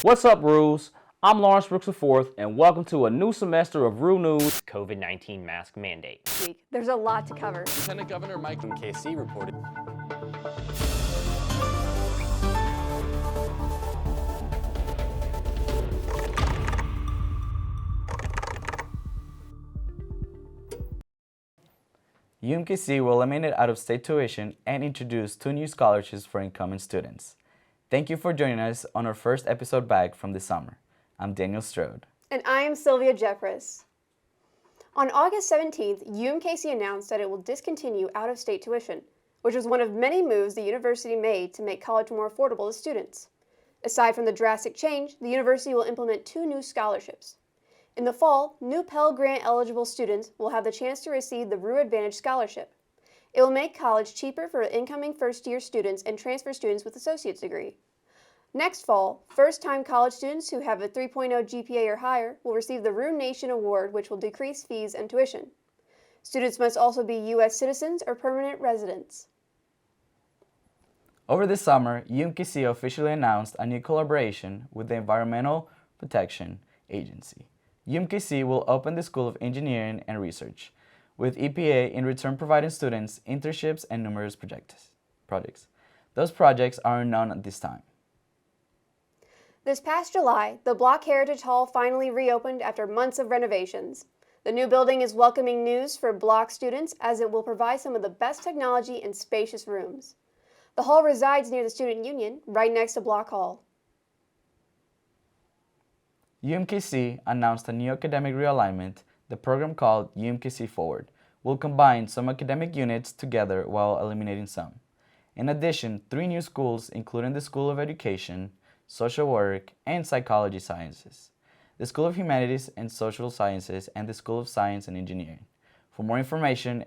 What's up, Roos? I'm Lawrence Brooks IV, and welcome to a new semester of Roo News. COVID-19 mask mandate. There's a lot to cover. Lieutenant Governor Mike Umkc reported. Umkc will eliminate out-of-state tuition and introduce 2 new scholarships for incoming students. Thank you for joining us on our first episode back from the summer. I'm Daniel Strode. And I am Sylvia Jeffress. On August 17th, Umkc announced that it will discontinue out-of-state tuition, which was one of many moves the university made to make college more affordable to students. Aside from the drastic change, the university will implement 2 new scholarships. In the fall, new Pell Grant-eligible students will have the chance to receive the Roo Advantage Scholarship. It will make college cheaper for incoming first-year students and transfer students with associate's degree. Next fall, first-time college students who have a 3.0 GPA or higher will receive the Roo Nation Award, which will decrease fees and tuition. Students must also be U.S. citizens or permanent residents. Over the summer, Umkc officially announced a new collaboration with the Environmental Protection Agency. Umkc will open the School of Engineering and Research, with EPA in return providing students internships and numerous projects. Those projects are unknown at this time. This past July, the Block Heritage Hall finally reopened after months of renovations. The new building is welcoming news for Block students as it will provide some of the best technology and spacious rooms. The hall resides near the Student Union, right next to Block Hall. Umkc announced a new academic realignment. The program called Umkc Forward will combine some academic units together while eliminating some. In addition, 3 new schools, including the School of Education, Social Work, and Psychology Sciences, the School of Humanities and Social Sciences, and the School of Science and Engineering. For more information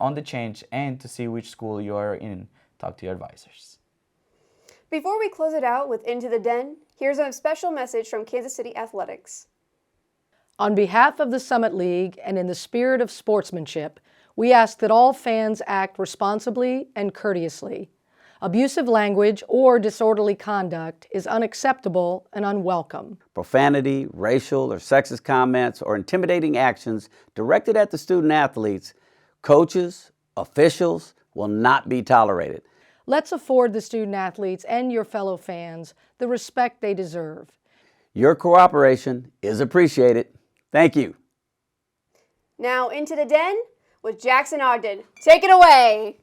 on the change and to see which school you are in, talk to your advisors. Before we close it out with Into the Den, here's a special message from Kansas City Athletics. On behalf of the Summit League and in the spirit of sportsmanship, we ask that all fans act responsibly and courteously. Abusive language or disorderly conduct is unacceptable and unwelcome. Profanity, racial or sexist comments, or intimidating actions directed at the student athletes, coaches, officials will not be tolerated. Let's afford the student athletes and your fellow fans the respect they deserve. Your cooperation is appreciated. Thank you. Now Into the Den with Jackson Ogden. Take it away!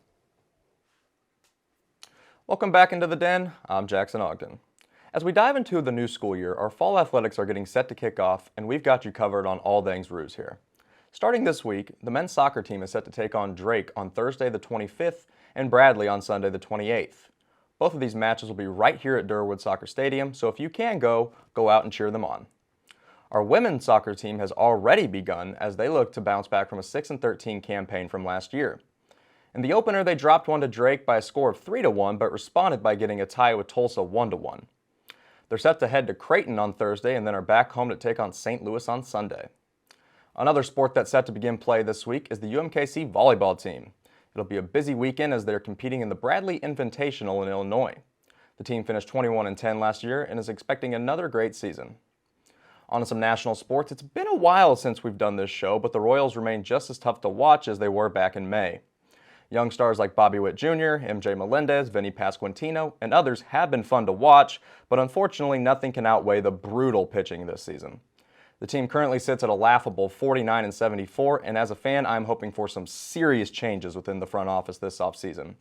Welcome back into the Den. I'm Jackson Ogden. As we dive into the new school year, our fall athletics are getting set to kick off, and we've got you covered on all things Roos here. Starting this week, the men's soccer team is set to take on Drake on Thursday the 25th and Bradley on Sunday the 28th. Both of these matches will be right here at Durwood Soccer Stadium, so if you can go out and cheer them on. Our women's soccer team has already begun as they look to bounce back from a 6-13 campaign from last year. In the opener, they dropped one to Drake by a score of 3-1, but responded by getting a tie with Tulsa 1-1. They're set to head to Creighton on Thursday and then are back home to take on St. Louis on Sunday. Another sport that's set to begin play this week is the Umkc Volleyball team. It'll be a busy weekend as they're competing in the Bradley Invitational in Illinois. The team finished 21-10 last year and is expecting another great season. On to some national sports. It's been a while since we've done this show, but the Royals remain just as tough to watch as they were back in May. Young stars like Bobby Witt Jr., MJ Melendez, Vinny Pasquantino, and others have been fun to watch, but unfortunately nothing can outweigh the brutal pitching this season. The team currently sits at a laughable 49-74, and as a fan, I'm hoping for some serious changes within the front office this offseason.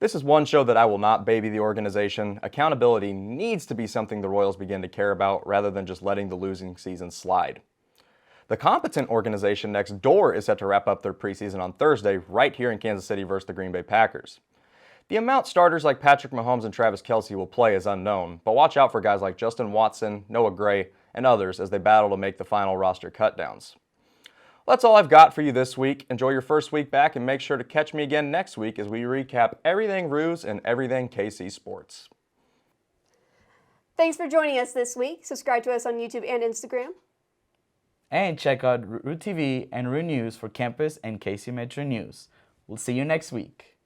This is one show that I will not baby the organization. Accountability needs to be something the Royals begin to care about rather than just letting the losing season slide. The competent organization next door is set to wrap up their preseason on Thursday right here in Kansas City versus the Green Bay Packers. The amount starters like Patrick Mahomes and Travis Kelce will play is unknown, but watch out for guys like Justin Watson, Noah Gray, and others as they battle to make the final roster cutdowns. Well, that's all I've got for you this week. Enjoy your first week back and make sure to catch me again next week as we recap everything Roos and everything KC sports. Thanks for joining us this week. Subscribe to us on YouTube and Instagram. And check out RooTV and Roo News for campus and KC Metro News. We'll see you next week.